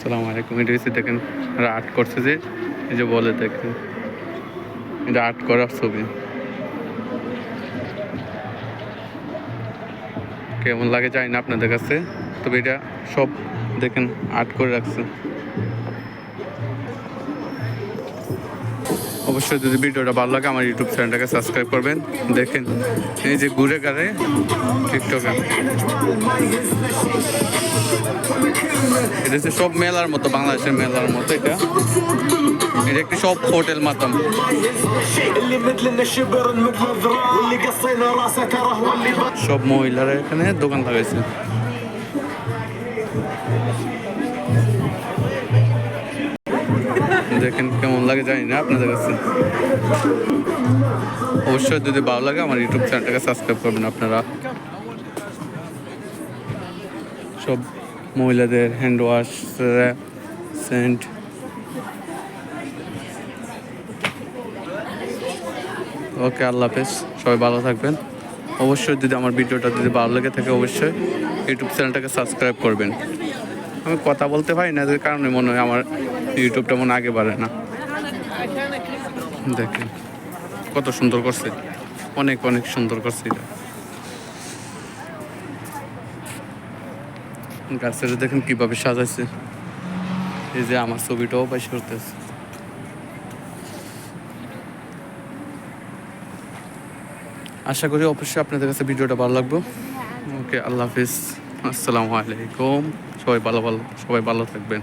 আসসালামু আলাইকুম। এটা হচ্ছে দেখেন আর্ট করছে যে এই যে বলে দেখেন এটা আর্ট করার ছবি। কেমন লাগে জানি না আপনাদের কাছে, তবে এটা সব দেখেন আর্ট করে রাখছে। অবশ্যই যদি ভিডিওটা ভালো লাগে আমার ইউটিউব চ্যানেলটাকে সাবস্ক্রাইব করবেন। দেখেন এই যে ঘুরে গাড়ে টিকটকে এটা হচ্ছে সব মেলার মতো, বাংলাদেশের মেলার মতো। এটা একটি সব হোটেল মাতাম। সব মহিলারা এখানে দোকান লাগাইছে। দেখেন কেমন লাগে জানি না আপনাদের কাছে। অবশ্যই যদি ভালো লাগে আমার ইউটিউব চ্যানেলটাকে সাবস্ক্রাইব করবেন আপনারা। সব মহিলাদের হ্যান্ড ওয়াশ, সেন্ট। ওকে, আল্লাহ হাফেজ, সবাই ভালো থাকবেন। অবশ্যই যদি আমার ভিডিওটা যদি ভালো লেগে থাকে অবশ্যই ইউটিউব চ্যানেলটাকে সাবস্ক্রাইব করবেন। আমি কথা বলতে পারি না, এর কারণে মনে হয় আমার ইউটিউবটা মনে আগে বাড়ে না। দেখেন কত সুন্দর করছে, অনেক অনেক সুন্দর করছে এটা। গাছের দেখেন কিভাবে সাজাইছে। এই যে আমার ছবিটাও পাশ করতেছে। আশা করি অবশ্যই আপনাদের কাছে ভিডিওটা ভালো লাগবে। ওকে, আল্লাহ হাফিজ, আসসালামু আলাইকুম। সবাই ভালো থাকবেন।